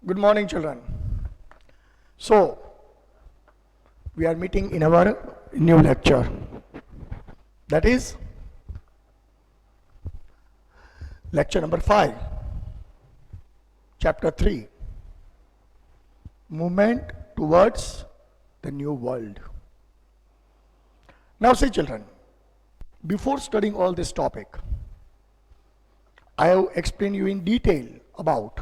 Good morning, children. So, we are meeting in our new lecture. That is lecture number 5, chapter 3, Movement Towards the New World. Now, see, children, before studying all this topic, I have explained you in detail about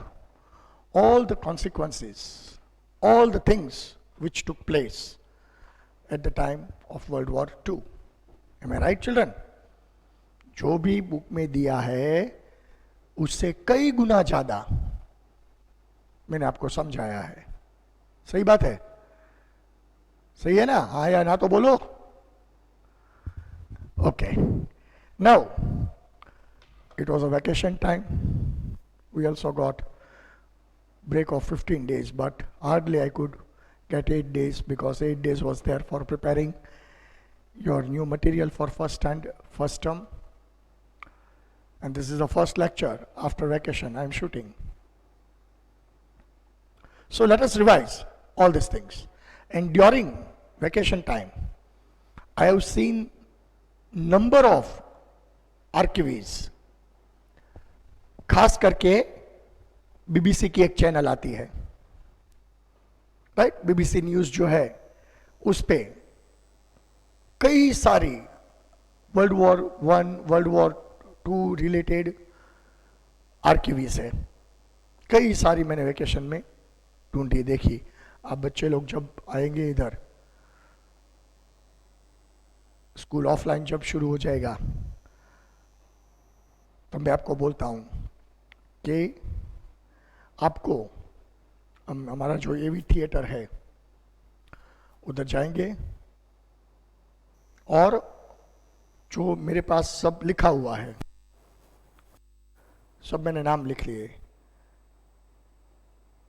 all the consequences, all the things which took place at the time of World War II. Am I right, children? जो भी book में दिया है उससे कई गुना ज्यादा मैंने आपको समझाया है. सही बात है? सही है ना? हाँ या ना तो बोलो. Okay. Now, it was a vacation time. We also got break of 15 days, but hardly I could get 8 days because 8 days was there for preparing your new material for first term. And this is the first lecture after vacation I am shooting. So let us revise all these things. And during vacation time, I have seen number of archives. खास करके BBC की एक channel आती है, right? BBC news जो है उस पे कई सारी world war 1, world war 2 related archives है. कई सारी मैंने वेकेशन में ढूंढी, देखी. अब बच्चे लोग जब आएंगे इधर, स्कूल ऑफलाइन जब शुरू हो जाएगा, तो मैं आपको बोलता हूं कि आपको हमारा जो एवी थिएटर है उधर जाएंगे और जो मेरे पास सब लिखा हुआ है, सब मैंने नाम लिख लिए,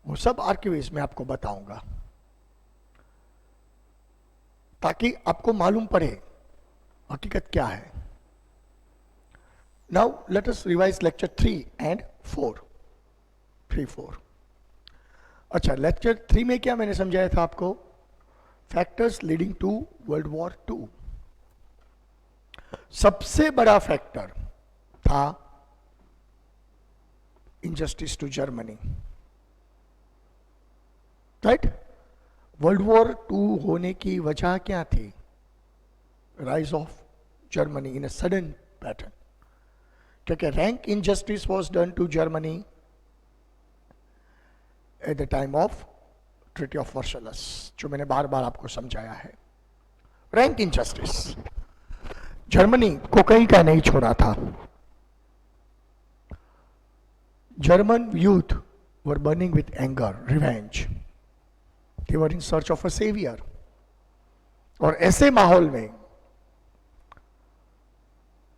वो सब आर्किव्स में आपको बताऊंगा ताकि आपको मालूम पड़े हकीकत क्या है. Now let us revise lecture 3 and 4. 3-4. अच्छा, लेक्चर 3 में क्या मैंने समझाया था आपको? Factors leading to world war 2. सबसे बड़ा फैक्टर था injustice to Germany, right? World war 2 होने की वजह क्या थी? Rise of Germany in a sudden pattern. क्योंकि rank injustice was done to Germany at the time of treaty of Versailles, जो मैंने बार बार आपको समझाया है. Rank injustice. जर्मनी को कहीं का नहीं छोड़ा था. German youth were burning with anger, revenge. They were in search of a saviour. और ऐसे माहौल में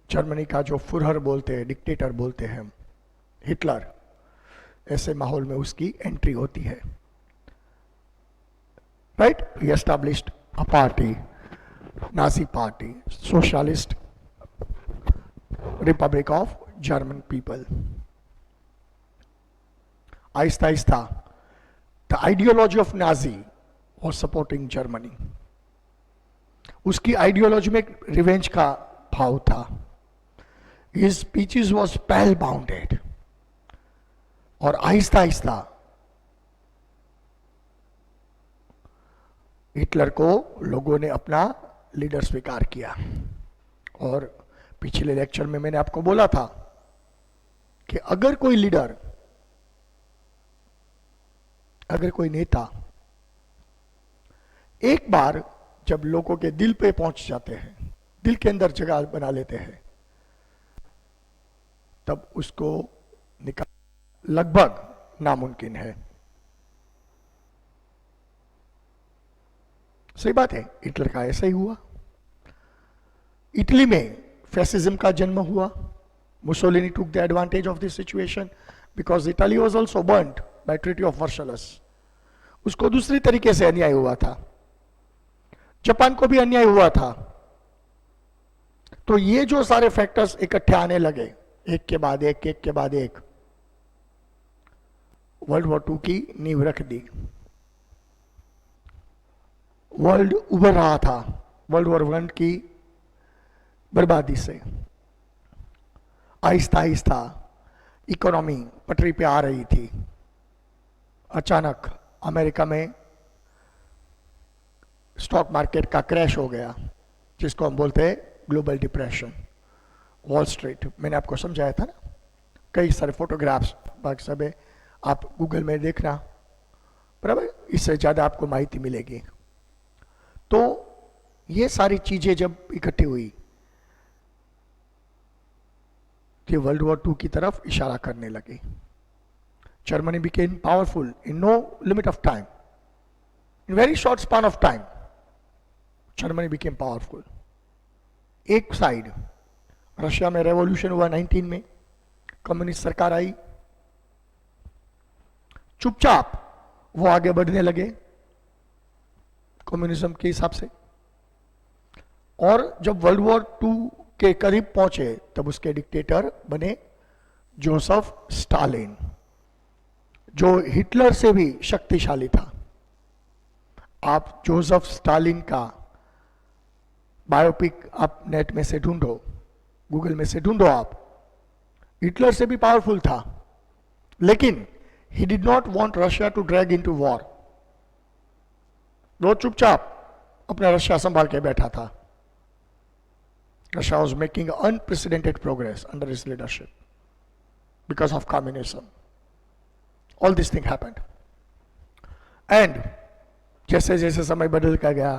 जर्मनी का जो फुरहर बोलते हैं, डिक्टेटर बोलते हैं, हिटलर, ऐसे माहौल में उसकी एंट्री होती है, right? He established a party, Nazi party, socialist Republic of German people. Aahista Aahista the ideology of Nazi was supporting Germany. उसकी आइडियोलॉजी में रिवेंज का भाव था. His speeches was spellbounded. और आहिस्ता आहिस्ता हिटलर को लोगों ने अपना लीडर स्वीकार किया. और पिछले लेक्चर में मैंने आपको बोला था कि अगर कोई लीडर, अगर कोई नेता एक बार जब लोगों के दिल पे पहुंच जाते हैं, दिल के अंदर जगह बना लेते हैं, तब उसको निकाल लगभग नामुमकिन है. सही बात है. हिटलर का ऐसा ही हुआ. इटली में फैसिज्म का जन्म हुआ. Mussolini took the advantage of this situation because Italy was also burned by treaty of Versailles. उसको दूसरी तरीके से अन्याय हुआ था. जापान को भी अन्याय हुआ था. तो ये जो सारे फैक्टर्स इकट्ठे आने लगे, एक के बाद एक, एक के बाद एक, वर्ल्ड वॉर 2 की नींव रख दी। वर्ल्ड उभर रहा था वर्ल्ड वॉर 1 की बर्बादी से। आहिस्ता आहिस्ता इकोनॉमी पटरी पे आ रही थी। अचानक अमेरिका में स्टॉक मार्केट का क्रैश हो गया, जिसको हम बोलते हैं ग्लोबल डिप्रेशन। वॉल स्ट्रीट मैंने आपको समझाया था ना, कई सारे फोटोग्राफ्स बाकी सब है, आप गूगल में देखना, बराबर, इससे ज़्यादा आपको माहिती मिलेगी। तो ये सारी चीज़ें जब इकट्ठी हुई कि वर्ल्ड वॉर 2 की तरफ इशारा करने लगी। Germany became powerful in no limit of time, in very short span of time Germany became powerful. एक साइड रशिया में रेवोल्यूशन हुआ 19 में, कम्युनिस्ट सरकार आई, चुपचाप वो आगे बढ़ने लगे कम्युनिज्म के हिसाब से। और जब वर्ल्ड वॉर 2 के करीब पहुंचे तब उसके डिक्टेटर बने जोसेफ स्टालिन, जो हिटलर से भी शक्तिशाली था। आप जोसेफ स्टालिन का बायोपिक आप नेट में से ढूंढो, गूगल में से ढूंढो आप। हिटलर से भी पावरफुल था, लेकिन he did not want Russia to drag into war. वो चुपचाप अपना रशिया संभाल के बैठा था। Russia was making unprecedented progress under his leadership because of communism. All this thing happened. And जैसे जैसे समय बदलता गया,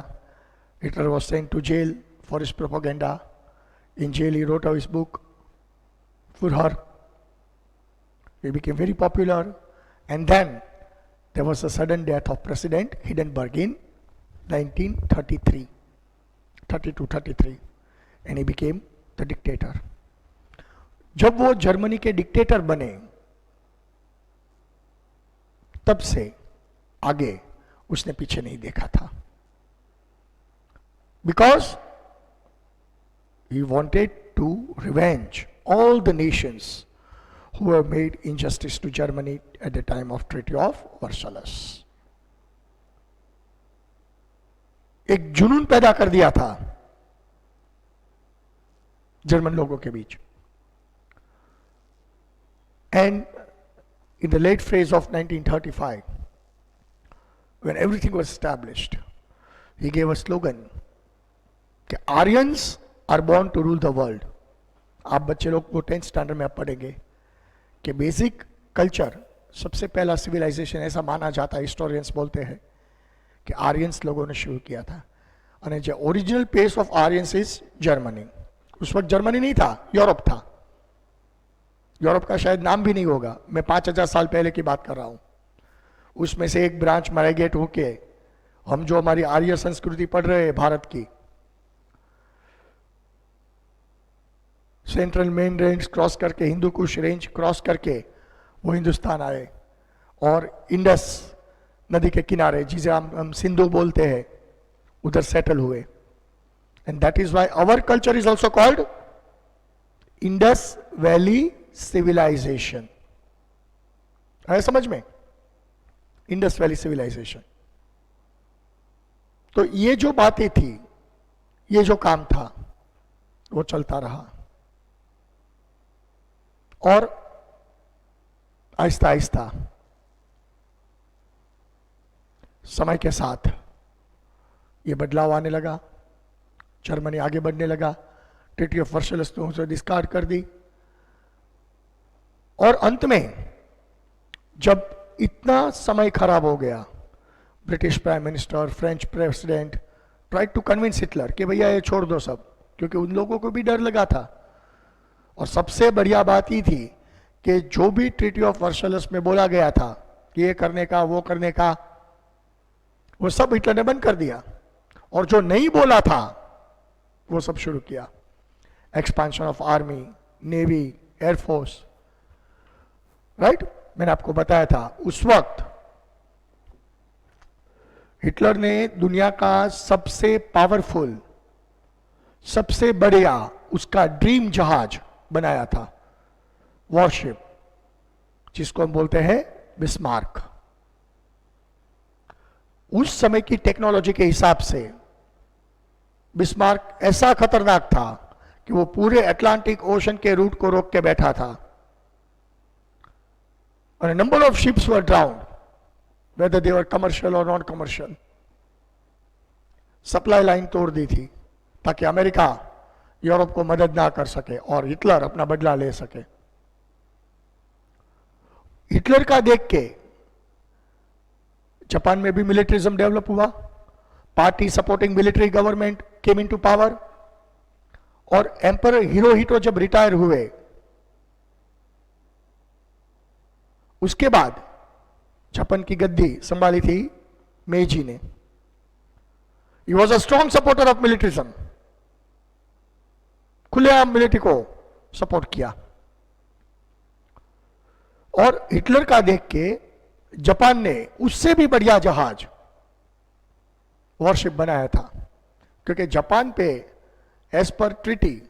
Hitler was sent to jail for his propaganda. In jail he wrote out his book, Führer. He became very popular. And then there was a sudden death of President Hindenburg in 1933, 32-33, and he became the dictator. जब वो Germany के dictator बने, तब से आगे उसने पीछे नहीं देखा था, because he wanted to revenge all the nations who have made injustice to Germany at the time of Treaty of Versailles. एक जुनून पैदा कर दिया था जर्मन लोगों के बीच। And in the late phase of 1935, when everything was established, he gave a slogan कि Aryans are born to rule the world. आप बच्चे लोग को 10th स्टैंडर्ड में आप पढ़ेंगे कि बेसिक कल्चर, सबसे पहला सिविलाइजेशन ऐसा माना जाता है, हिस्टोरियंस बोलते हैं कि आर्यंस लोगों ने शुरू किया था। और जो original place of Aryans is Germany. उस वक्त जर्मनी नहीं था, यूरोप था। यूरोप का शायद नाम भी नहीं होगा, मैं 5000 साल पहले की बात कर रहा हूं। उसमें से एक ब्रांच माइग्रेट होके हम जो हमारी आर्य संस्कृति पढ़ रहे हैं भारत की, सेंट्रल मेन रेंज क्रॉस करके, हिंदू कुश रेंज क्रॉस करके वो हिंदुस्तान आए और इंडस नदी के किनारे, जिसे हम सिंधु बोलते हैं, उधर सेटल हुए। And that is why our culture is also called Indus Valley civilisation. है समझ में? Indus Valley civilisation. तो ये जो बातें थी, ये जो काम था, वो चलता रहा और आहिस्ता आहिस्ता समय के साथ ये बदलाव आने लगा। जर्मनी आगे बढ़ने लगा, ट्रीटी ऑफ वर्साइल्स तो उसे डिस्कार्ड कर दी। और अंत में जब इतना समय खराब हो गया, British prime minister, French president tried to convince Hitler कि भैया ये छोड़ दो सब, क्योंकि उन लोगों को भी डर लगा था। और सबसे बढ़िया बात ही थी कि जो भी ट्रीटी ऑफ वर्साइल्स में बोला गया था कि ये करने का, वो करने का, वो सब हिटलर ने बंद कर दिया। और जो नहीं बोला था वो सब शुरू किया। Expansion of army, navy, air force, right? मैंने आपको बताया था उस वक्त हिटलर ने दुनिया का सबसे पावरफुल, सबसे बढ़िया उसका ड्रीम जहाज बनाया था, वॉरशिप, जिसको हम बोलते हैं बिस्मार्क। उस समय की टेक्नोलॉजी के हिसाब से बिस्मार्क ऐसा खतरनाक था कि वो पूरे अटलांटिक ओशन के रूट को रोक के बैठा था। और number of ships were ड्राउन्ड, whether they were commercial और नॉन कमर्शियल। सप्लाई लाइन तोड़ दी थी ताकि अमेरिका यूरोप को मदद ना कर सके और हिटलर अपना बदला ले सके। हिटलर का देख के जापान में भी मिलिट्रिज्म डेवलप हुआ। Party supporting military government came into power. और एम्परर हिरोहितो जब रिटायर हुए उसके बाद जापान की गद्दी संभाली थी मेजी ने। He was a strong supporter of militarism, खुलेआम मिलिट्री को सपोर्ट किया। और हिटलर का देख के जापान ने उससे भी बढ़िया जहाज वॉरशिप बनाया था, क्योंकि जापान पे एज पर ट्रीटी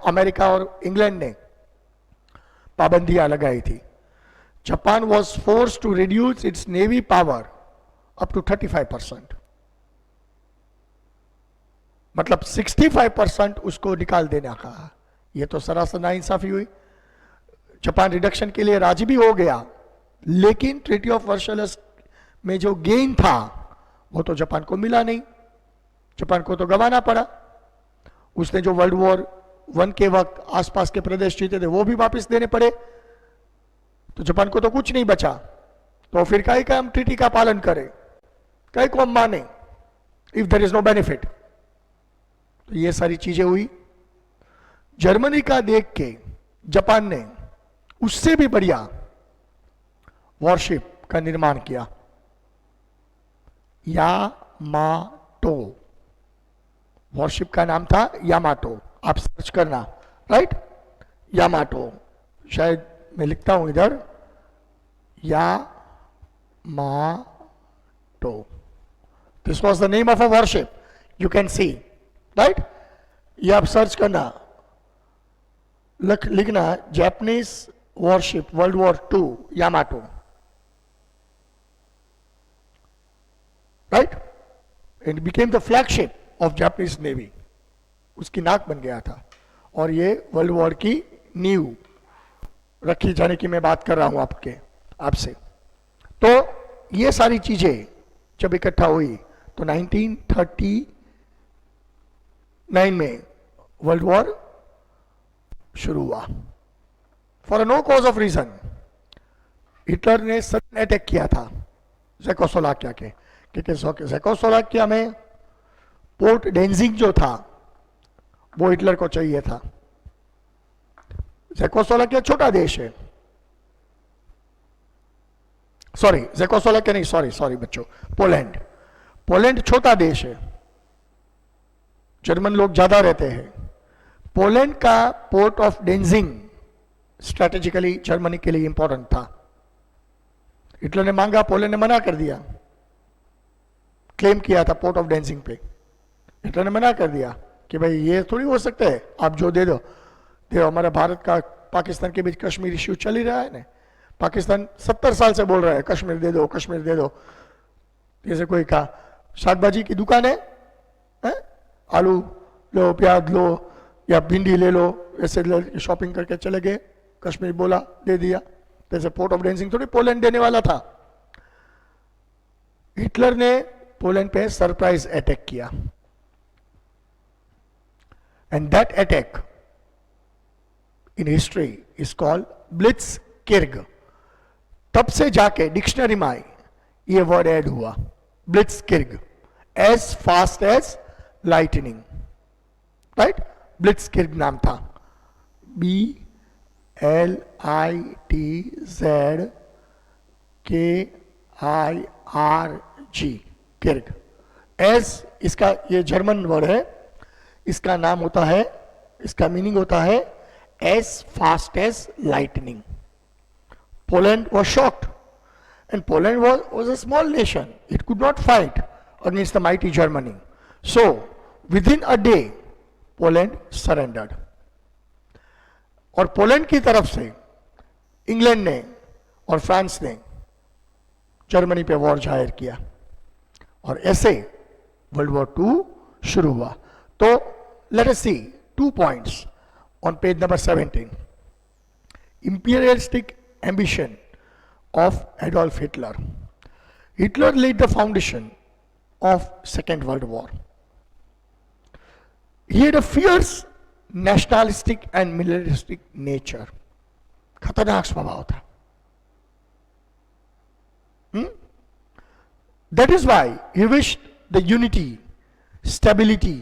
अमेरिका और इंग्लैंड ने पाबंदियां लगाई थी। Japan was force to reduce its navy power up to 35%, मतलब 65% उसको निकाल देने का। यह तो सरासर नाइंसाफी हुई। जापान रिडक्शन के लिए राजी भी हो गया, लेकिन ट्रीटी ऑफ वर्सलिस में जो गेन था वो तो जापान को मिला नहीं, जापान को तो गंवाना पड़ा। उसने जो वर्ल्ड वॉर 1 के वक्त आसपास के प्रदेश जीते थे वो भी वापस देने पड़े, तो जापान को तो कुछ नहीं बचा। तो फिर काहे का हम ट्रीटी का पालन करें, काहे को हम माने if there is no benefit. तो ये सारी चीजें हुई। जर्मनी का देख के जापान ने उससे भी बढ़िया वॉरशिप का निर्माण किया, यामाटो। वॉरशिप का नाम था यामाटो, आप सर्च करना, राइट। यामाटो, शायद मैं लिखता हूं इधर, Yamato. This was the name of a worship, you can see, right. ये आप सर्च करना, लिखना Japanese worship world war 2 Yamato, right. It became the flagship of Japanese navy. उसकी नाक बन गया था। और ये वर्ल्ड वॉर की नींव रखी जाने की मैं बात कर रहा हूं आपसे। तो ये सारी चीजें जब इकट्ठा हुई तो 1939 में वर्ल्ड वॉर शुरू हुआ। For no cause of reason Hitler ने सडन अटैक किया था जेकोस्लोवाकिया के, क्योंकि जेकोस्लोवाकिया में पोर्ट डेंजिंग जो था वो हिटलर को चाहिए था। जेकोस्लोवाकिया छोटा देश है, सॉरी जेकोस्लोवाकिया नहीं, सॉरी बच्चों, पोलैंड छोटा देश है, जर्मन लोग ज्यादा रहते हैं। पोलैंड का पोर्ट ऑफ डेंजिंग स्ट्रेटेजिकली जर्मनी के लिए इंपॉर्टेंट था। हिटलर ने मांगा, पोलैंड ने मना कर दिया। क्लेम किया था पोर्ट ऑफ डेंजिंग पे, हिटलर ने मना कर दिया कि भाई ये थोड़ी हो सकता है, आप जो दे दो। हमारा भारत का पाकिस्तान के बीच कश्मीर इश्यू चल ही रहा है ना। पाकिस्तान 70 साल से बोल रहा है कश्मीर दे दो, कश्मीर दे दो। जैसे कोई कहा शाकभाजी की दुकान है, आलू लो, प्याज लो या भिंडी ले लो, ऐसे शॉपिंग करके चले गए, कश्मीर बोला दे दिया। जैसे पोर्ट ऑफ डेंजिंग थोड़ी पोलैंड देने वाला था। हिटलर ने पोलैंड पे सरप्राइज अटैक किया, and that attack in history is called blitzkrieg. तब से जाके डिक्शनरी में ये वर्ड ऐड हुआ, blitzkrieg, as fast as lightning, right. Blitzkrieg नाम था, BLITZKIRG, किर्ग। एज इसका ये जर्मन वर्ड है, इसका नाम होता है, इसका मीनिंग होता है as fast as lightning. Poland was shocked, and Poland was a small nation. It could not fight against the mighty Germany. So, within a day, Poland surrendered. और पोलैंड की तरफ से इंग्लैंड ने और फ्रांस ने Germany पे war जाहिर किया और ऐसे वर्ल्ड वॉर टू शुरू हुआ. तो let us see 2 points on page number 17. Imperialistic ambition of Adolf Hitler. Hitler laid the foundation of Second World War. He had a fierce nationalistic and militaristic nature. खतरनाक स्वभाव था. That is why he wished the unity, stability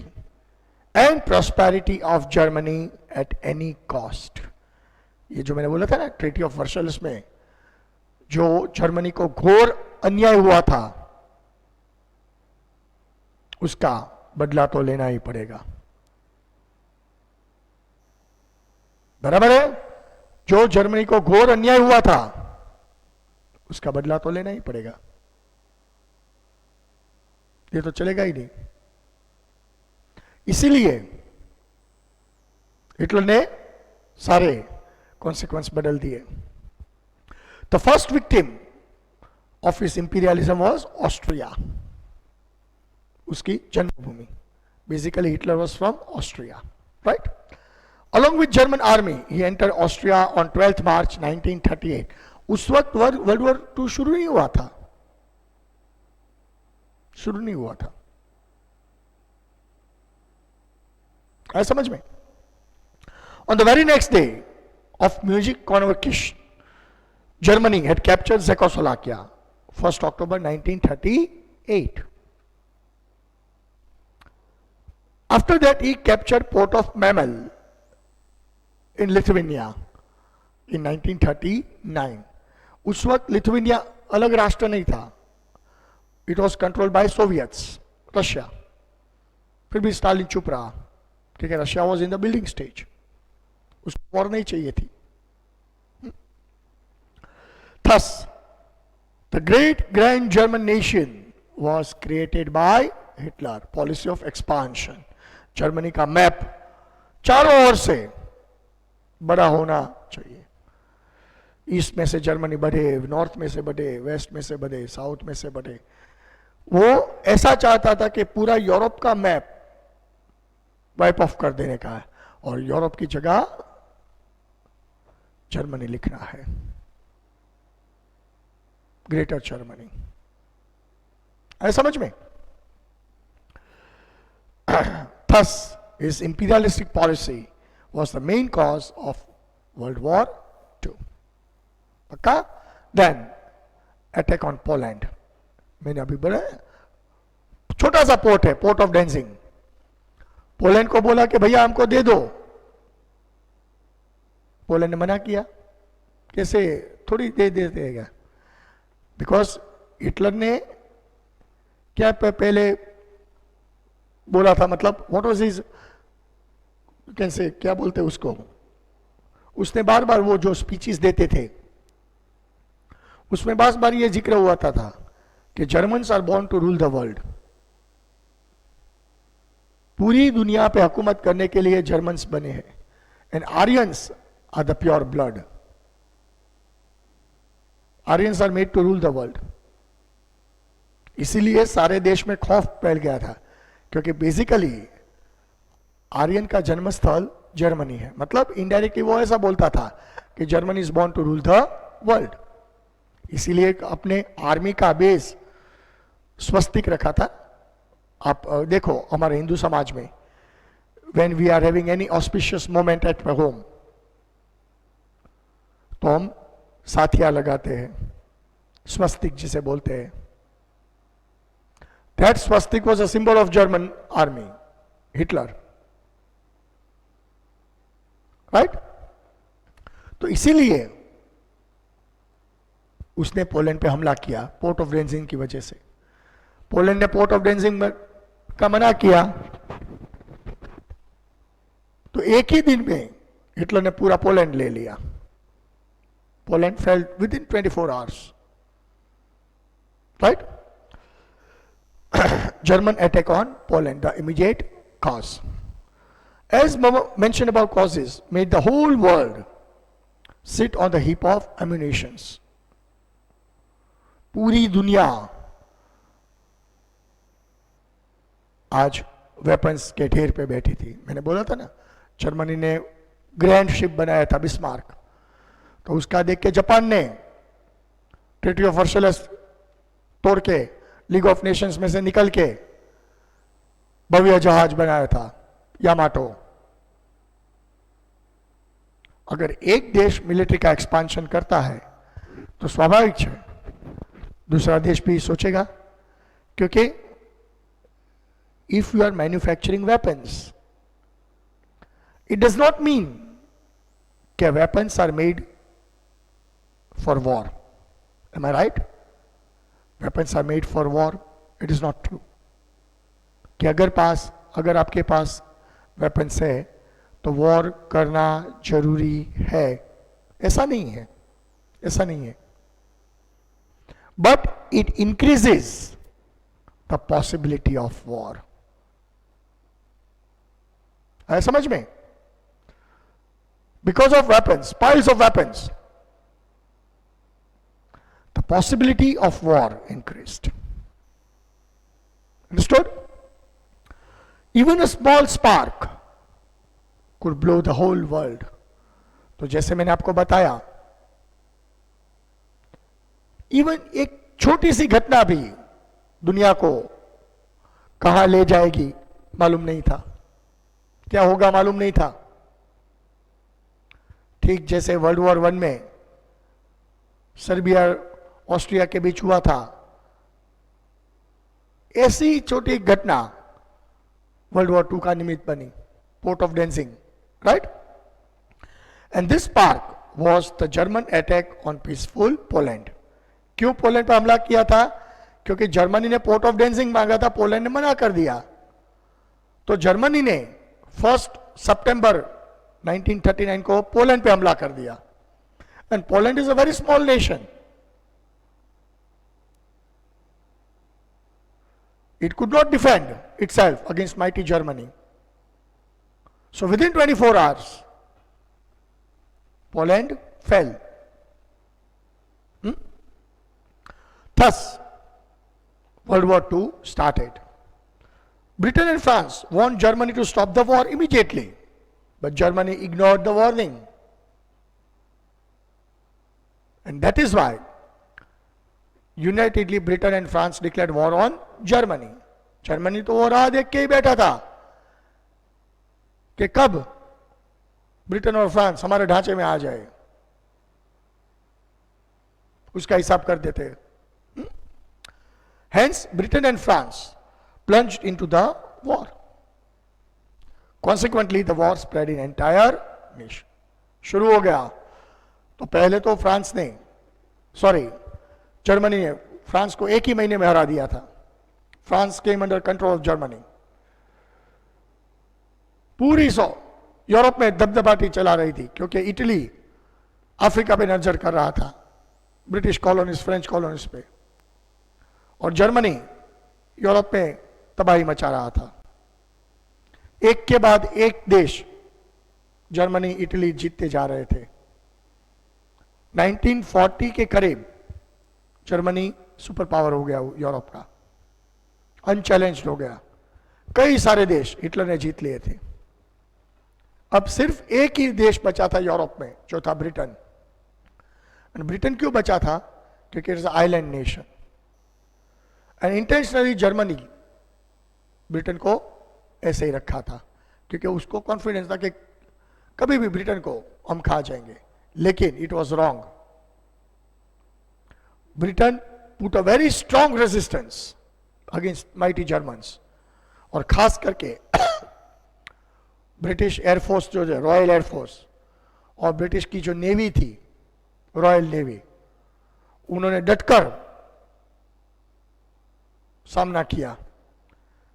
and prosperity of Germany at any cost. ये जो मैंने बोला था ना treaty of वर्सल्स में जो जर्मनी को घोर अन्याय हुआ था उसका बदला तो लेना ही पड़ेगा. बराबर है. जो जर्मनी को घोर अन्याय हुआ था उसका बदला तो लेना ही पड़ेगा. ये तो चलेगा ही नहीं. इसीलिए हिटलर ने सारे कॉन्सिक्वेंस बदल दिए. The first victim of his imperialism was Austria. उसकी जन्मभूमि. Basically Hitler was from Austria, right. Along with German army, he entered Austria on 12th March 1938. उस वक्त वर्ल्ड वॉर 2 शुरू नहीं हुआ था. शुरू नहीं हुआ था. आया समझ में? On the very next day of Munich convocation, Germany had captured Czechoslovakia, 1st October 1938. After that, he captured port of Memel in Lithuania in 1939. उस वक्त लिथुआनिया अलग राष्ट्र नहीं था. It was controlled by Soviets, Russia. फिर भी Stalin चुप रहा. ठीक है, Russia was in the building stage. उसको वॉर नहीं चाहिए थी. Thus, the great grand German nation was created by Hitler. Policy of expansion. Germany का मैप चारों ओर से बड़ा होना चाहिए. ईस्ट में से जर्मनी बढ़े, नॉर्थ में से बढ़े, वेस्ट में से बढ़े, साउथ में से बढ़े. वो ऐसा चाहता था कि पूरा यूरोप का मैप वाइप ऑफ कर देने का है और यूरोप की जगह जर्मनी लिखना है. Greater Germany. है समझ में? Thus, his imperialistic policy was the main cause of World War II. पक्का? Then, attack on Poland. मैंने अभी बोला छोटा सा पोर्ट है, पोर्ट ऑफ डेंजिंग. पोलैंड को बोला कि भैया हमको दे दो. पोलैंड ने मना किया. कैसे थोड़ी दे देगा. बिकॉज हिटलर ने क्या पहले बोला था, मतलब व्हाट वाज हिज कैसे क्या बोलते उसको, उसने बार बार वो जो स्पीचेस देते थे उसमें बार बार ये जिक्र हुआ था कि Germans are born to rule the world. पूरी दुनिया पे हुकूमत करने के लिए जर्मन्स बने हैं. And Aryans are the pure blood. Aryans are made to rule the world. इसीलिए सारे देश में खौफ फैल गया था, क्योंकि बेसिकली आर्यन का जन्म स्थल जर्मनी है. मतलब इनडायरेक्टली वो ऐसा बोलता था कि Germany is born to rule the world. इसीलिए अपने आर्मी का बेस स्वस्तिक रखा था. आप देखो हमारे हिंदू समाज में when we are having any auspicious moment at my home तो हम साथिया लगाते हैं, स्वस्तिक जिसे बोलते हैं. That swastik was a symbol of German army, Hitler, right. तो इसीलिए उसने पोलैंड पे हमला किया पोर्ट ऑफ डेंजिंग की वजह से. पोलैंड ने पोर्ट ऑफ डेंजिंग का मना किया तो एक ही दिन में हिटलर ने पूरा पोलैंड ले लिया. Poland fail with in 24 hours, right. German attack on Poland, the immediate cause. As mentioned above, causes made the whole world sit on the heap of ammunitions. पूरी दुनिया आज वेपन्स के ढेर पे बैठी थी। मैंने बोला था ना, जर्मनी ने ग्रैंड शिप बनाया था बिस्मार्क, तो उसका देख के जापान ने ट्रीटी ऑफ वर्सलस तोड़ के लीग ऑफ नेशंस में से निकल के भव्य जहाज बनाया था यामाटो। अगर एक देश मिलिट्री का एक्सपांशन करता है तो स्वाभाविक है दूसरा देश भी सोचेगा, क्योंकि if you are manufacturing weapons, it does not mean कि weapons are made for war. Am I right? Weapons are made for war, it is not true. कि अगर आपके पास वेपन्स है तो वॉर करना जरूरी है, ऐसा नहीं है, ऐसा नहीं है। But it increases the possibility of war. है समझ में? Because of weapons, piles of weapons, the possibility of war increased. Understood? Even a small spark could blow the whole world. तो जैसे मैंने आपको बताया, इवन एक छोटी सी घटना भी दुनिया को कहां ले जाएगी मालूम नहीं था, क्या होगा मालूम नहीं था। ठीक जैसे वर्ल्ड वॉर 1 में सर्बिया ऑस्ट्रिया के बीच हुआ था, ऐसी छोटी घटना वर्ल्ड वॉर 2 का निमित्त बनी, port of Danzig, right? And this spark was the German attack on peaceful Poland. क्यों पोलैंड पर हमला किया था? क्योंकि जर्मनी ने पोर्ट ऑफ डेंजिंग मांगा था, पोलैंड ने मना कर दिया। तो जर्मनी ने 1 सितंबर 1939 को पोलैंड पे हमला कर दिया। And Poland is a very small nation, it could not defend itself against mighty Germany. So within 24 hours, Poland fell. Thus, World War II started. Britain and France want Germany to stop the war immediately, but Germany ignored the warning. And that is why unitedly Britain and France declared war on Germany. Germany तो वो राह देख के ही बैठा था कि कब Britain और फ्रांस हमारे ढांचे में आ जाए, उसका हिसाब कर देते। Hence Britain and France plunged into the war. Consequently the war spread in entire nation. शुरू हो गया तो पहले तो जर्मनी ने फ्रांस को एक ही महीने में हरा दिया था। France came under control of Germany. पूरी यूरोप में दबदबाटी चला रही थी, क्योंकि इटली अफ्रीका पे नजर कर रहा था, ब्रिटिश कॉलोनीज, फ्रेंच कॉलोनीज पे, और जर्मनी यूरोप में तबाही मचा रहा था। एक के बाद एक देश जर्मनी, इटली जीतते जा रहे थे। 1940 के करीब जर्मनी सुपर पावर हो गया यूरोप का, अनचैलेंज्ड हो गया। कई सारे देश हिटलर ने जीत लिए थे। अब सिर्फ एक ही देश बचा था यूरोप में, जो था ब्रिटेन। ब्रिटेन क्यों बचा था? क्योंकि it is island nation. And intentionally Germany Britain को ऐसे ही रखा था, क्योंकि उसको कॉन्फिडेंस था कि कभी भी ब्रिटेन को हम खा जाएंगे। लेकिन it was wrong. Britain put a very strong resistance against mighty Germans, और खास करके ब्रिटिश एयरफोर्स जो है, रॉयल एयरफोर्स, और ब्रिटिश की जो नेवी थी, रॉयल नेवी, उन्होंने डटकर सामना किया।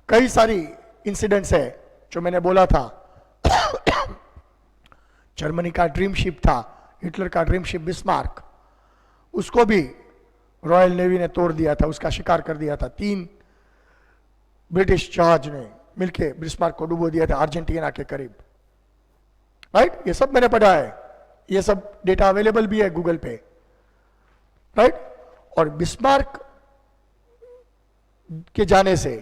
कई सारी इंसिडेंट्स है जो मैंने बोला था। जर्मनी का ड्रीम शिप था, हिटलर का ड्रीम शिप बिस्मार्क, उसको भी रॉयल नेवी ने तोड़ दिया था, उसका शिकार कर दिया था। 3 ब्रिटिश जहाज ने मिलके बिस्मार्क को डुबो दिया था अर्जेंटीना के करीब, राइट? ये सब मैंने पढ़ा है, ये सब डेटा अवेलेबल भी है गूगल पे, राइट? और बिस्मार्क के जाने से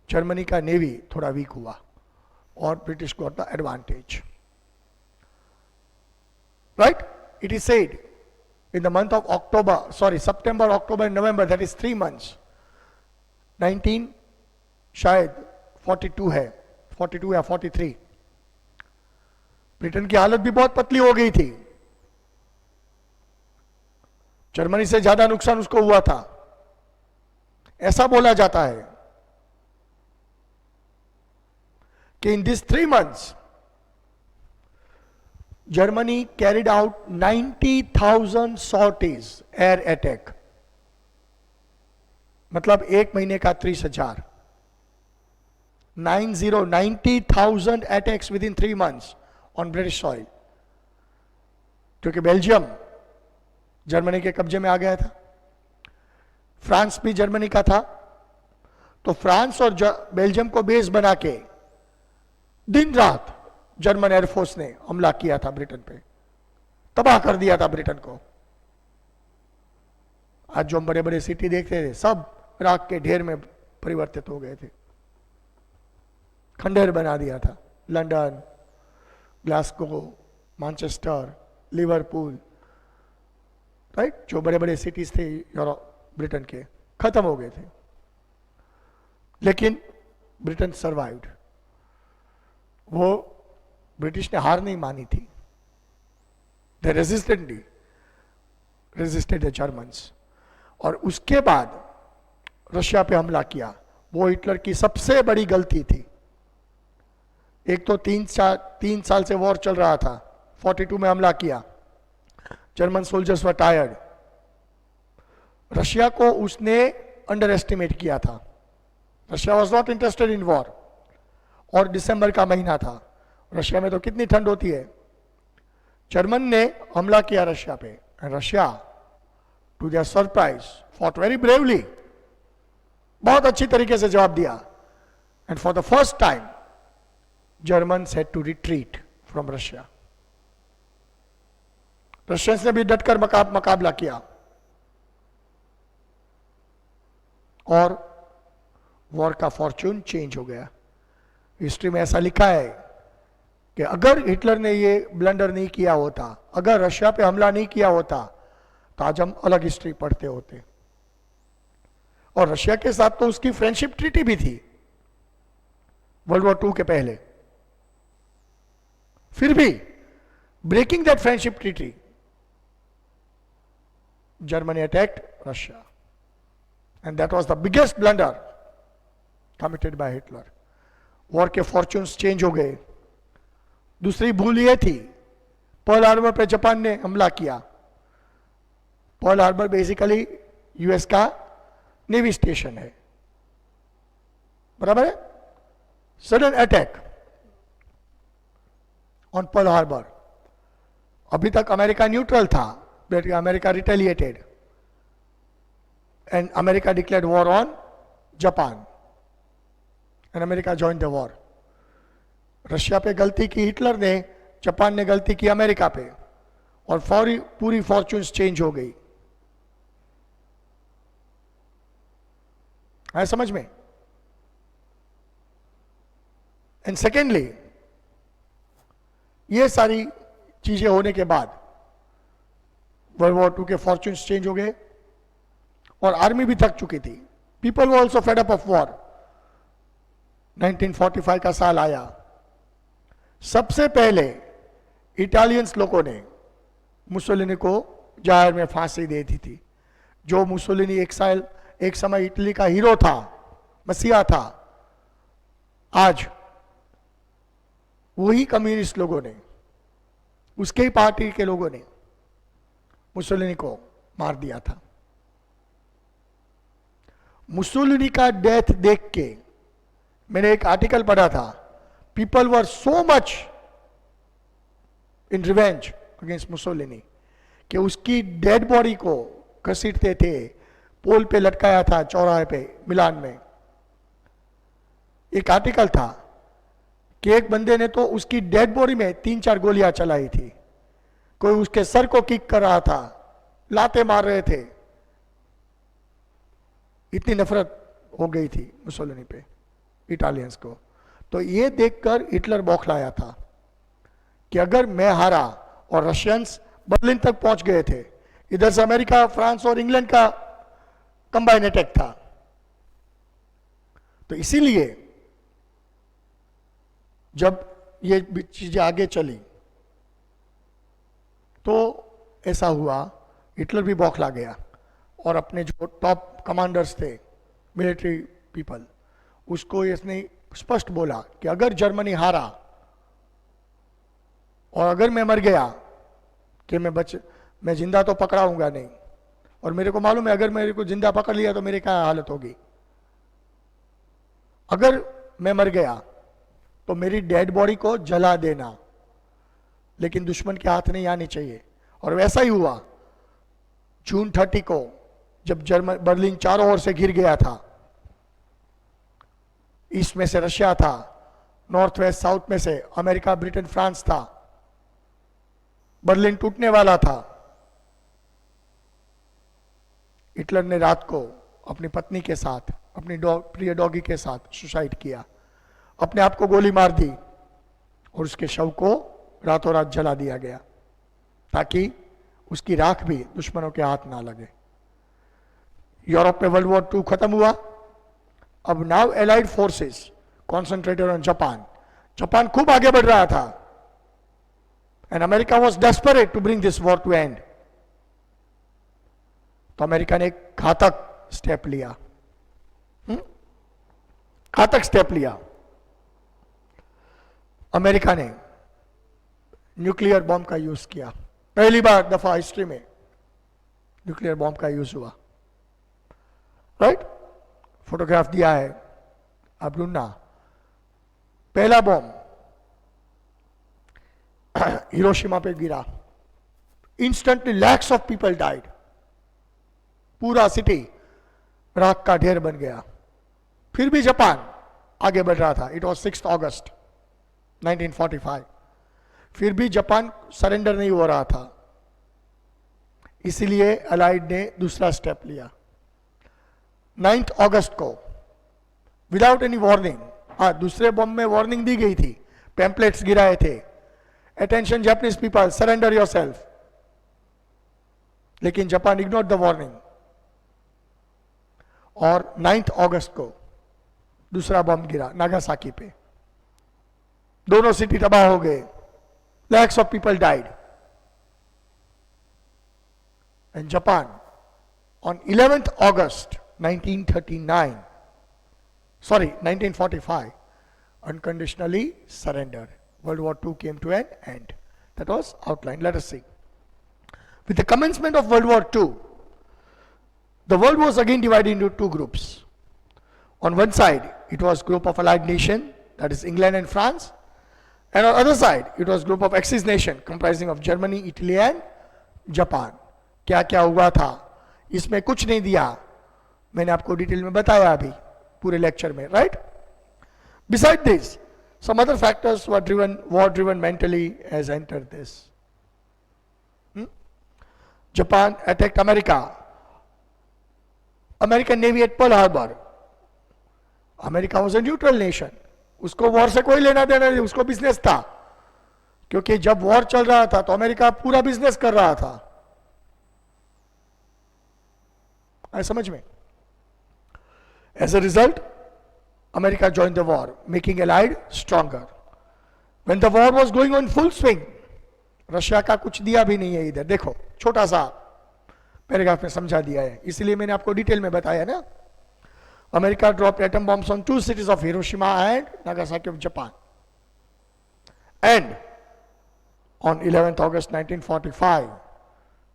जर्मनी का नेवी थोड़ा वीक हुआ और British got the advantage. Right? It is said in the month of September, October and November, that is 3 months, 19 शायद 42 है, 42 या 43, ब्रिटेन की हालत भी बहुत पतली हो गई थी. जर्मनी से ज्यादा नुकसान उसको हुआ था, ऐसा बोला जाता है कि in this 3 months Germany carried out 90,000 sorties, air attack. मतलब एक महीने का 30,000. 90,000 attacks within 3 months on British soil. क्योंकि बेल्जियम जर्मनी के कब्जे में आ गया था, फ्रांस भी जर्मनी का था, तो फ्रांस और बेल्जियम को बेस बना के दिन रात जर्मन एयरफोर्स ने हमला किया था ब्रिटेन पे, तबाह कर दिया था ब्रिटेन को. आज जो हम बड़े बड़े सिटी देखते थे सब राख के ढेर में परिवर्तित हो गए थे, खंडहर बना दिया था. London, Glasgow, Manchester, Liverpool, right, जो बड़े बड़े सिटीज थे यूरोप ब्रिटेन के, खत्म हो गए थे. लेकिन ब्रिटेन सर्वाइव्ड. वो ब्रिटिश ने हार नहीं मानी थी. दे रेजिस्टेड द जर्मन्स. और उसके बाद रशिया पे हमला किया. वो हिटलर की सबसे बड़ी गलती थी. एक तो 3 साल से वॉर चल रहा था, 42 में हमला किया, German soldiers were tired. Russia को उसने अंडर एस्टिमेट किया था. Russia was not interested in war. और दिसंबर का महीना था, रशिया में तो कितनी ठंड होती है. जर्मन ने हमला किया रशिया पे. Russia to their surprise fought very bravely, बहुत अच्छी तरीके से जवाब दिया. And for the first time German had to retreat from Russia. Russians ने भी डटकर मुकाबला किया और वॉर का फॉर्च्यून चेंज हो गया. हिस्ट्री में ऐसा लिखा है कि अगर हिटलर ने ये ब्लंडर नहीं किया होता, अगर रशिया पे हमला नहीं किया होता, तो आज हम अलग हिस्ट्री पढ़ते होते. और रशिया के साथ तो उसकी फ्रेंडशिप ट्रीटी भी थी वर्ल्ड वॉर 2 के पहले. फिर भी breaking that friendship treaty, Germany attacked Russia. And that was the biggest blunder committed by Hitler. War के फॉर्च्यून्स चेंज हो गए. दूसरी भूल यह थी, पर्ल हार्बर पे जापान ने हमला किया. पर्ल हार्बर बेसिकली यूएस का नेवी स्टेशन है, बराबर है. Sudden attack on Pearl Harbor. अभी तक अमेरिका न्यूट्रल था, but America retaliated and America declared war on Japan and America join the war. Russia पे गलती की हिटलर ने, जापान ने गलती की अमेरिका पे, और पूरी फॉर्च्यून्स चेंज हो गई. है समझ में? एंड सेकेंडली, ये सारी चीजें होने के बाद वर्ल्ड वॉर 2 के फॉर्च्यून्स चेंज हो गए और आर्मी भी थक चुकी थी. People were also fed up of war. 1945 का साल आया. सबसे पहले इटालियंस लोगों ने मुसोलिनी को जाहिर में फांसी दे दी थी. जो मुसोलिनी एक समय इटली का हीरो था, मसीहा था, आज वही कम्युनिस्ट लोगों ने, उसके ही पार्टी के लोगों ने मुसोलिनी को मार दिया था. मुसोलिनी का डेथ देख के मैंने एक आर्टिकल पढ़ा था. People were so much in revenge against Mussolini कि उसकी डेड बॉडी को घसीटते थे, पोल पे लटकाया था चौराहे पे मिलान में. एक आर्टिकल था कि एक बंदे ने तो उसकी डेड बॉडी में 3-4 गोलियां चलाई थी. कोई उसके सर को किक कर रहा था, लाते मार रहे थे, इतनी नफरत हो गई थी मुसोलिनी पे, इटालियंस को। तो ये देखकर हिटलर बौखलाया था कि अगर मैं हारा, और रशियंस बर्लिन तक पहुंच गए थे, इधर से अमेरिका, फ्रांस और इंग्लैंड का कंबाइन अटैक था, तो इसीलिए जब ये चीजें आगे चली तो ऐसा हुआ, हिटलर भी बौखला गया और अपने जो टॉप कमांडर्स थे, मिलिट्री पीपल, उसको इसने स्पष्ट बोला कि अगर जर्मनी हारा और अगर मैं मर गया कि मैं जिंदा तो पकड़ाऊंगा नहीं, और मेरे को मालूम है अगर मेरे को जिंदा पकड़ लिया तो मेरी क्या हालत होगी। अगर मैं मर गया तो मेरी डेड बॉडी को जला देना, लेकिन दुश्मन के हाथ नहीं आनी चाहिए। और वैसा ही हुआ। जून 30 को जब बर्लिन चारों ओर से घिर गया था, ईस्ट में से रशिया था, नॉर्थ वेस्ट साउथ में से अमेरिका, ब्रिटेन, फ्रांस था, बर्लिन टूटने वाला था। हिटलर ने रात को अपनी पत्नी के साथ, अपनी प्रिय डॉगी के साथ सुसाइड किया, अपने आप को गोली मार दी और उसके शव को रातों रात जला दिया गया ताकि उसकी राख भी दुश्मनों के हाथ ना लगे। यूरोप में वर्ल्ड वॉर 2 खत्म हुआ। अब now allied forces concentrated on Japan. Japan खूब आगे बढ़ रहा था and America was desperate to bring this war to end. तो अमेरिका ने एक घातक स्टेप लिया, घातक स्टेप लिया। अमेरिका ने न्यूक्लियर बॉम्ब का यूज किया। पहली बार दफा हिस्ट्री में न्यूक्लियर बॉम्ब का यूज हुआ। राइट? फोटोग्राफ दिया है, आप ढूंढना। पहला बॉम्ब हिरोशिमा पे गिरा, instantly lakhs of people died, पूरा सिटी राख का ढेर बन गया। फिर भी जापान आगे बढ़ रहा था। इट वॉज 6 अगस्त 1945। फिर भी जापान सरेंडर नहीं हो रहा था, इसीलिए अलाइड ने दूसरा स्टेप लिया। 9 अगस्त को विदाउट एनी वार्निंग, दूसरे बॉम्ब में वार्निंग दी गई थी, पैम्पलेट्स गिराए थे, attention Japanese people surrender yourself, लेकिन जापान इग्नोर्ड द वार्निंग। और 9 अगस्त को दूसरा बॉम्ब गिरा नागासाकी पे, दोनों सिटी तबाह हो गए, lakhs of people died. And Japan on 11th August 1945 unconditionally surrendered. World War II came to an end. That was outlined. Let us see. With the commencement of World War II, the world was again divided into two groups. On one side, it was group of allied nation, that is England and France. And on the other side, it was group of Axis nation comprising of Germany, Italy and Japan. क्या क्या हुआ था इसमें कुछ नहीं दिया, मैंने आपको डिटेल में बताया अभी पूरे लेक्चर में, right? Beside this, some other factors were war-driven mentally has entered this. Japan attacked America. American Navy at Pearl Harbor. America was a neutral nation. उसको वॉर से कोई लेना देना नहीं, उसको बिजनेस था, क्योंकि जब वॉर चल रहा था तो अमेरिका पूरा बिजनेस कर रहा था। आए समझ में? As a result, America joined the war, making Allied stronger. When the war was going on full swing, Russia का कुछ दिया भी नहीं है इधर, देखो छोटा सा पैराग्राफ में समझा दिया है, इसलिए मैंने आपको डिटेल में बताया ना। America dropped atom bombs on 2 cities of Hiroshima and Nagasaki of Japan. And on 11th August 1945,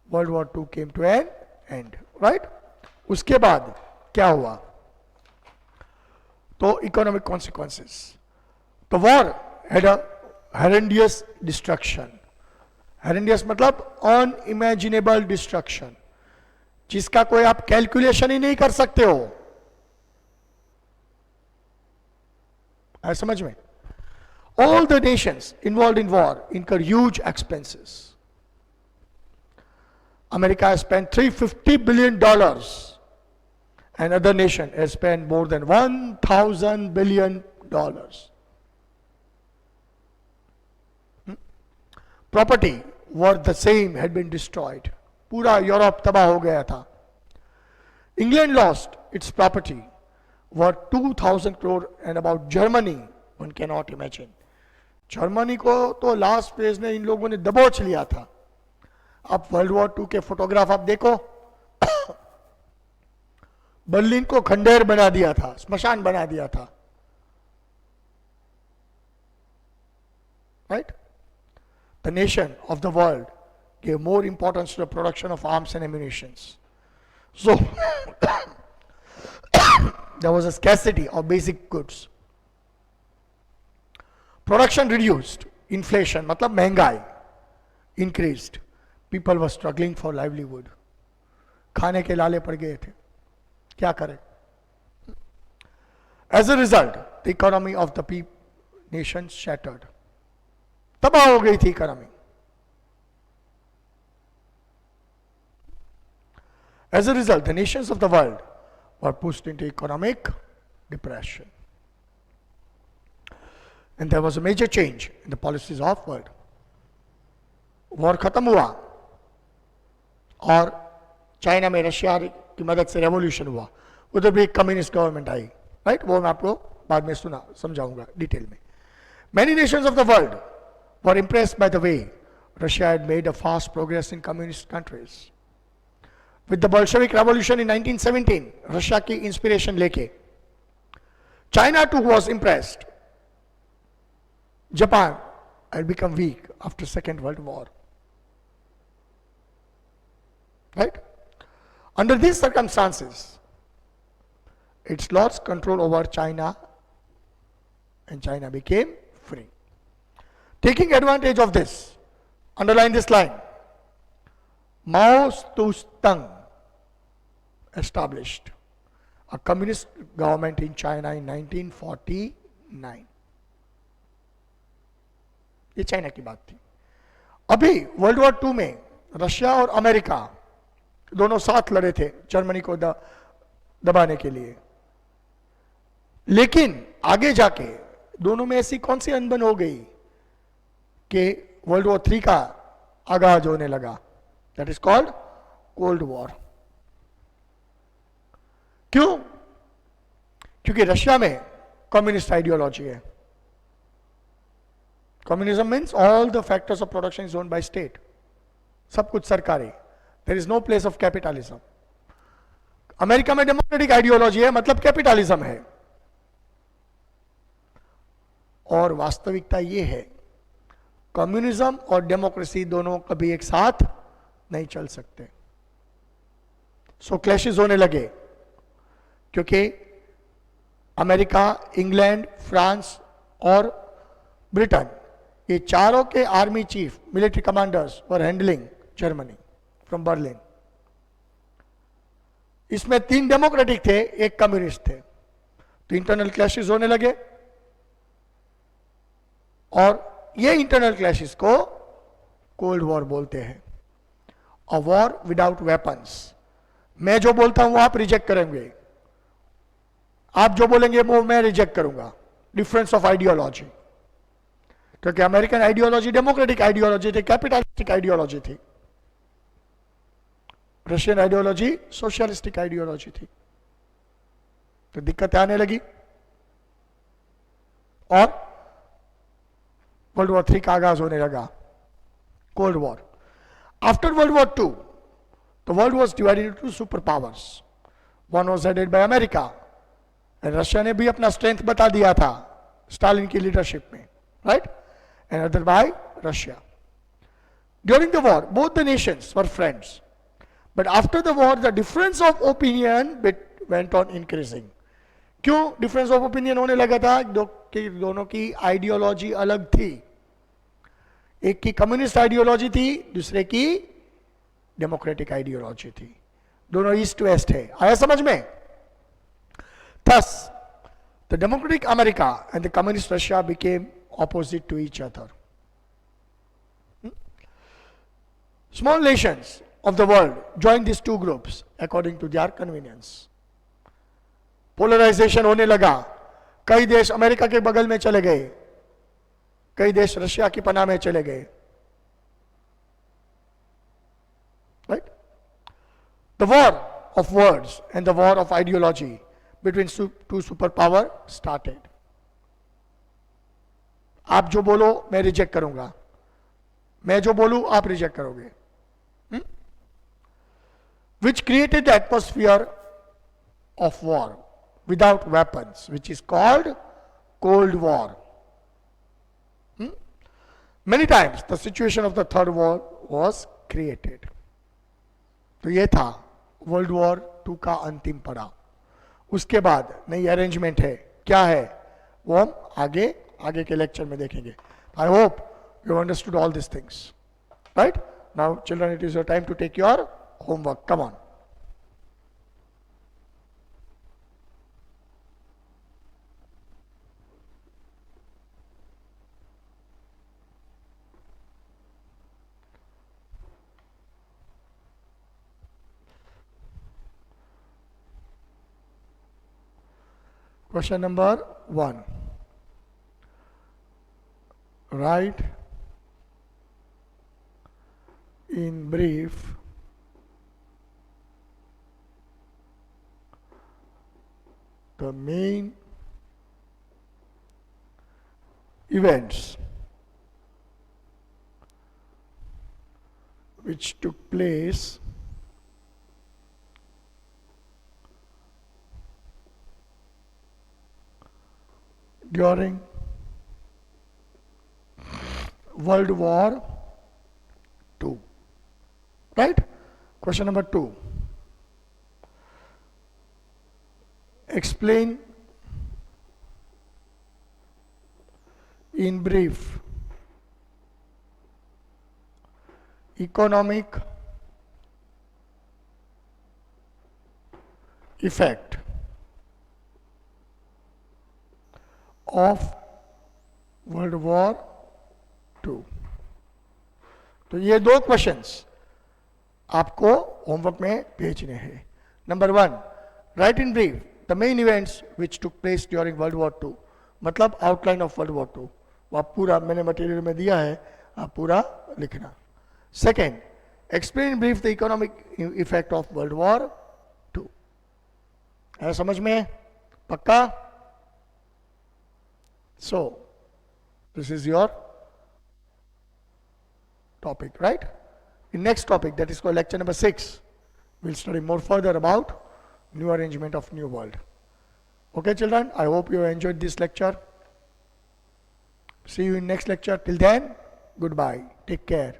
World War II came to an end. Right? उसके बाद क्या हुआ? तो economic consequences. The war had a horrendous destruction. Horrendous मतलब unimaginable destruction, जिसका कोई आप calculation ही नहीं कर सकते हो। समझ में? All the nations involved in war incur huge expenses. America has spent $350 billion and other nation has spent more than $1,000 billion. Property worth the same had been destroyed. पूरा यूरोप तबाह हो गया था. England lost its property worth 2,000 crore and about Germany, one cannot imagine. Germany को तो last phase में इन लोगों ने दबोच लिया था. अब वर्ल्ड वॉर 2 के फोटोग्राफ आप देखो, बर्लिन को खंडेर बना दिया था, स्मशान बना दिया था. Right? The nation of the world gave more importance to the production of arms and ammunitions. So, there was a scarcity of basic goods. Production reduced, inflation, मतलब महंगाई increased. People were struggling for livelihood. खाने के लाले पड़ गए थे, क्या करें? As a result, the economy of the nation shattered. तबाह हो गई थी economy. As a result, the nations of the world were pushed into economic depression. And there was a major change in the policies of world. War खत्म हुआ और China में Russia की मदद से रेवोल्यूशन हुआ. उधर भी एक कम्युनिस्ट गवर्नमेंट आई. राइट, वो मैं आपको बाद में समझाऊंगा डिटेल में. Many nations of the world were impressed by the way Russia had made a fast progress in communist countries. With the Bolshevik Revolution in 1917, Russia की inspiration लेके China too was impressed. Japan had become weak after Second World War. Right? Under these circumstances, it lost control over China and China became free. Taking advantage of this, underline this line, Mao Zedong established a communist government in China in 1949. ये China की बात थी. अभी world war 2 में Russia और America दोनों साथ लड़े थे जर्मनी को दबाने के लिए. लेकिन आगे जाके दोनों में ऐसी कौन सी अनबन हो गई कि वर्ल्ड वॉर 3 का आगाज होने लगा. That is called cold war. क्यों? क्योंकि रशिया में कम्युनिस्ट आइडियोलॉजी है. Communism means all the factors of production is owned by state. सब कुछ सरकारी. There is no place of capitalism. America में डेमोक्रेटिक आइडियोलॉजी है, मतलब कैपिटलिज्म है. और वास्तविकता ये है, कम्युनिज्म और डेमोक्रेसी दोनों कभी एक साथ नहीं चल सकते. सो क्लैशेस होने लगे क्योंकि अमेरिका, इंग्लैंड, फ्रांस और ब्रिटेन, ये चारों के army chief, military commanders were handling Germany from Berlin. इसमें 3 डेमोक्रेटिक थे, 1 कम्युनिस्ट थे. तो इंटरनल क्लैशेस होने लगे और ये इंटरनल क्लैशेस को कोल्ड वॉर बोलते हैं. A war without weapons. मैं जो बोलता हूं वो आप रिजेक्ट करेंगे, आप जो बोलेंगे वो मैं रिजेक्ट करूंगा. Difference of ideology. क्योंकि अमेरिकन आइडियोलॉजी डेमोक्रेटिक आइडियोलॉजी थी, कैपिटलिस्टिक आइडियोलॉजी थी. रशियन आइडियोलॉजी सोशलिस्टिक आइडियोलॉजी थी. तो दिक्कतें आने लगी और वर्ल्ड वॉर 3 का आगाज होने लगा, cold war. After world war 2, the world was divided into 2 super powers. One was headed by America. Russia ने भी अपना स्ट्रेंथ बता दिया था स्टालिन की लीडरशिप में. Right? And other by Russia. During the war, both the nations were friends. But after the war, the difference of opinion went on increasing. क्यों difference of opinion होने लगा था? दोनों की आइडियोलॉजी अलग थी. एक की कम्युनिस्ट आइडियोलॉजी थी, दूसरे की डेमोक्रेटिक आइडियोलॉजी थी. दोनों ईस्ट वेस्ट है. आया समझ में? Thus, the democratic America and the communist Russia became opposite to each other. Small nations of the world joined these 2 groups according to their convenience. Polarisation होने लगा, कई देश अमेरिका के बगल में चले गए, कई देश रशिया की पनाह में चले गए, right? The war of words and the war of ideology between two super power started. आप जो बोलो मैं रिजेक्ट करूंगा, मैं जो बोलूं आप रिजेक्ट करोगे, which created the atmosphere of war without weapons, which is called Cold War. Many times the situation of the third war was created. तो ये था वर्ल्ड वॉर 2 का अंतिम पड़ाव. उसके बाद नई अरेंजमेंट है, क्या है वो हम आगे के लेक्चर में देखेंगे. I hope you understood all this things, right? Now children, it is your time to take your homework. Come on. Question number 1. Write in brief the main events which took place during World War II. Right? Question number 2. Explain in brief economic effect of World War II. तो ये 2 questions आपको homework में भेजने हैं. Number 1, right in brief the main events which took place during world war 2. मतलब outline of world war 2. वो आप पूरा मैंने मटेरियल में दिया है, आप पूरा लिखना. Second, explain in brief the economic effect of world war 2. है समझ में? पक्का? So, this is your topic, right? In next topic, that is called lecture number 6, we'll study more further about new arrangement of new world. Okay, children, I hope you enjoyed this lecture. See you in next lecture. Till then, goodbye. Take care.